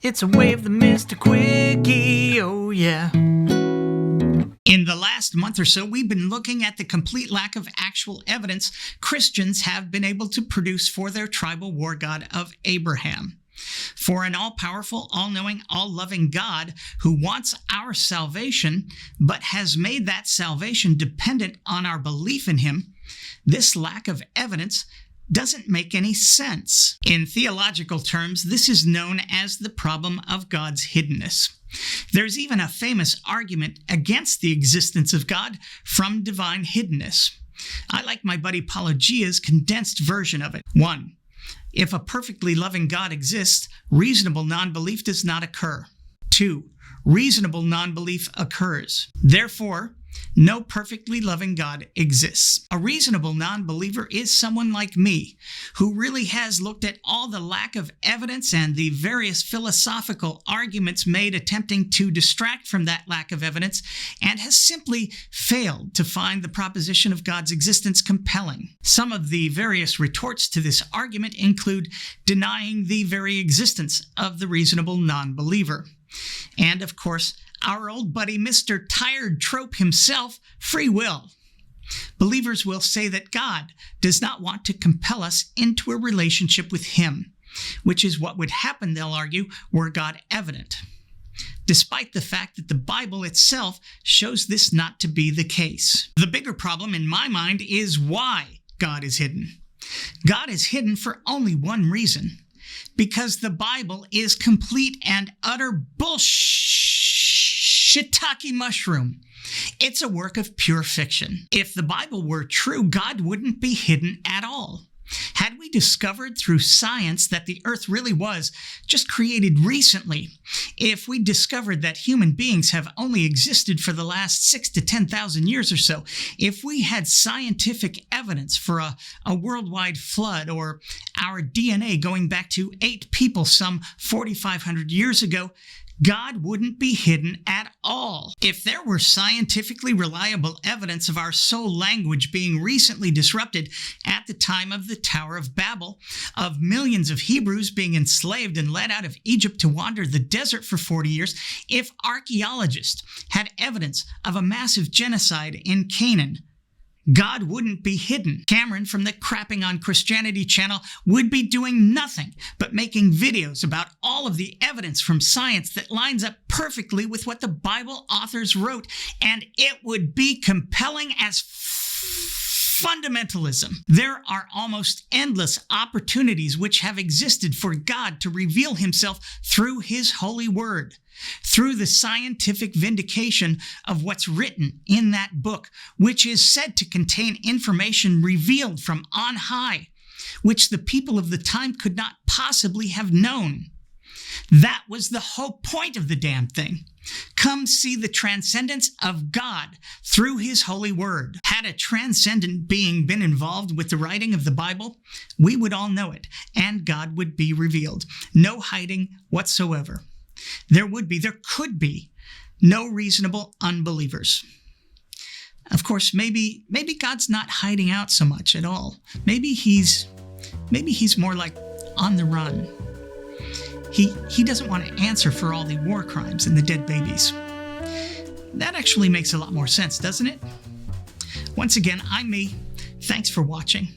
It's a way of the Mr. Quickie, oh yeah. In the last month or so, we've been looking at the complete lack of actual evidence Christians have been able to produce for their tribal war god of Abraham. For an all-powerful, all-knowing, all-loving God who wants our salvation, but has made that salvation dependent on our belief in him, this lack of evidence doesn't make any sense. In theological terms, this is known as the problem of God's hiddenness. There's even a famous argument against the existence of God from divine hiddenness. I like my buddy Pelagia's condensed version of it. 1. If a perfectly loving God exists, reasonable non-belief does not occur. 2. Reasonable non-belief occurs. Therefore, no perfectly loving God exists. A reasonable non-believer is someone like me, who really has looked at all the lack of evidence and the various philosophical arguments made attempting to distract from that lack of evidence, and has simply failed to find the proposition of God's existence compelling. Some of the various retorts to this argument include denying the very existence of the reasonable non-believer. And, of course, our old buddy Mr. Tired Trope himself, free will. Believers will say that God does not want to compel us into a relationship with him, which is what would happen, they'll argue, were God evident, despite the fact that the Bible itself shows this not to be the case. The bigger problem in my mind is why God is hidden. God is hidden for only one reason: because the Bible is complete and utter shiitake mushroom. It's a work of pure fiction. If the Bible were true, God wouldn't be hidden at all. Had we discovered through science that the earth really was just created recently, if we discovered that human beings have only existed for the last 6,000 to 10,000 years or so, if we had scientific evidence for a worldwide flood, or our DNA going back to 8 people some 4,500 years ago, God wouldn't be hidden at all. If there were scientifically reliable evidence of our soul language being recently disrupted at the time of the Tower of Babel, of millions of Hebrews being enslaved and led out of Egypt to wander the desert for 40 years, if archaeologists had evidence of a massive genocide in Canaan, God wouldn't be hidden. Cameron from the Crapping on Christianity channel would be doing nothing but making videos about all of the evidence from science that lines up perfectly with what the Bible authors wrote, and it would be compelling as fundamentalism. There are almost endless opportunities which have existed for God to reveal himself through his holy word, through the scientific vindication of what's written in that book, which is said to contain information revealed from on high, which the people of the time could not possibly have known. That was the whole point of the damn thing. Come see the transcendence of God through his holy word. Had a transcendent being been involved with the writing of the Bible, we would all know it, and God would be revealed. No hiding whatsoever. There could be no reasonable unbelievers. Of course, maybe God's not hiding out so much at all. Maybe he's more like on the run. He doesn't want to answer for all the war crimes and the dead babies. That actually makes a lot more sense, doesn't it? Once again, I'm me. Thanks for watching.